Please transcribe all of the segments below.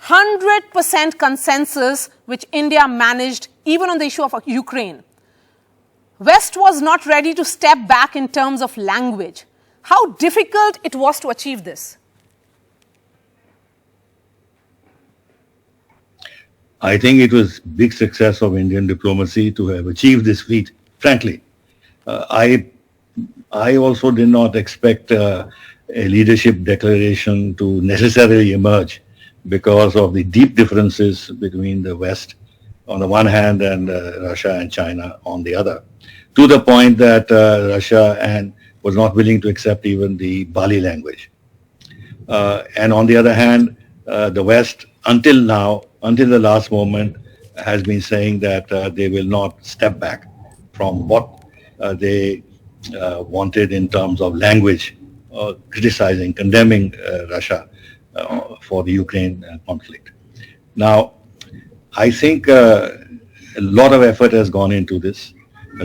100% consensus which India managed even on the issue of Ukraine. West was not ready to step back in terms of language. How difficult it was to achieve this? I think it was big success of Indian diplomacy to have achieved this feat, frankly. I also did not expect a leadership declaration to necessarily emerge because of the deep differences between the West on the one hand and Russia and China on the other, to the point that Russia was not willing to accept even the Bali language. And on the other hand, the West, until now, until the last moment, has been saying that they will not step back from what they wanted in terms of language, criticizing, condemning Russia for the Ukraine conflict. Now, I think a lot of effort has gone into this.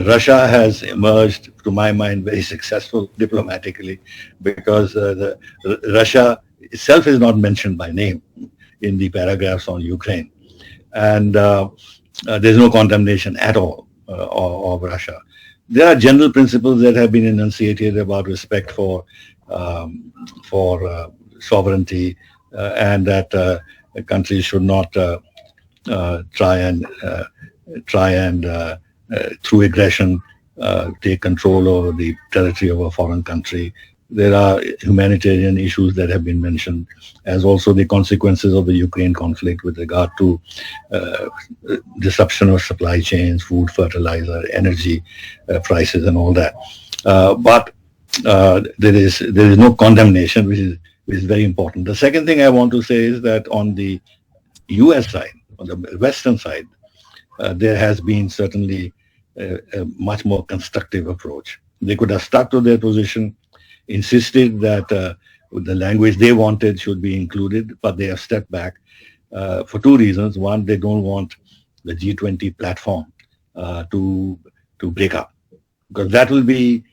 Russia has emerged, to my mind, very successful diplomatically because Russia itself is not mentioned by name in the paragraphs on Ukraine. And there's no condemnation at all of Russia. There are general principles that have been enunciated about respect for sovereignty and that countries should not try and through aggression take control over the territory of a foreign country. There are humanitarian issues that have been mentioned, as also the consequences of the Ukraine conflict with regard to disruption of supply chains, food, fertilizer, energy prices, and all that. But there is no condemnation, which is very important. The second thing I want to say is that on the U.S. side, on the Western side, there has been certainly a much more constructive approach. They could have stuck to their position, insisted that the language they wanted should be included, but they have stepped back for two reasons. One, they don't want the G20 platform to break up, because that will be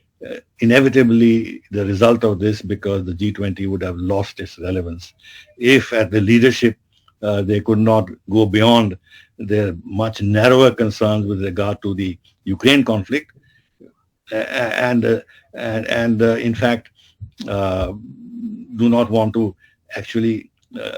inevitably the result of this, because the G20 would have lost its relevance if at the leadership they could not go beyond their much narrower concerns with regard to the Ukraine conflict and in fact do not want to actually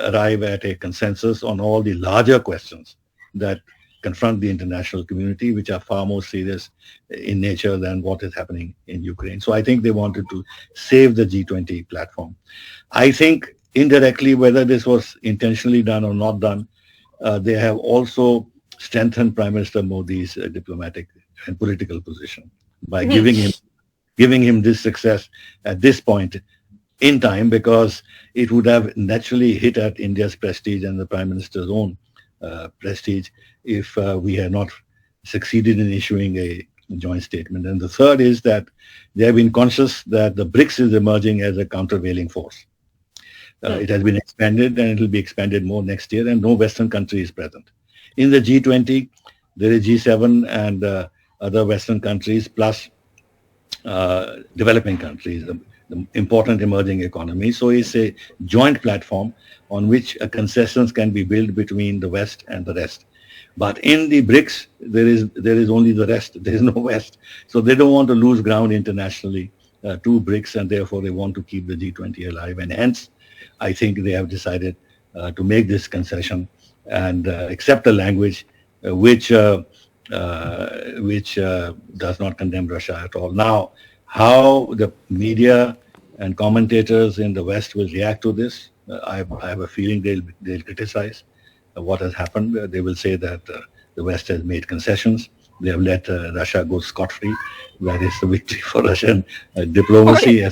arrive at a consensus on all the larger questions that confront the international community, which are far more serious in nature than what is happening in Ukraine. So I think they wanted to save the G20 platform. I think indirectly, whether this was intentionally done or not done, they have also strengthened Prime Minister Modi's diplomatic and political position by giving him this success at this point in time, because it would have naturally hit at India's prestige and the Prime Minister's own prestige if we had not succeeded in issuing a joint statement. And the third is that they have been conscious that the BRICS is emerging as a countervailing force. It has been expanded and it will be expanded more next year, and no Western country is present. In the G20, there is G7 and other Western countries plus developing countries, the important emerging economies. So it's a joint platform on which a consensus can be built between the West and the rest. But in the BRICS, there is only the rest. There is no West. So they don't want to lose ground internationally to BRICS, and therefore they want to keep the G20 alive. And hence, I think they have decided to make this concession and accept a language which does not condemn Russia at all. Now, how the media and commentators in the West will react to this, I have a feeling they'll criticize what has happened. They will say that the West has made concessions. They have let Russia go scot-free. That is the victory for Russian diplomacy.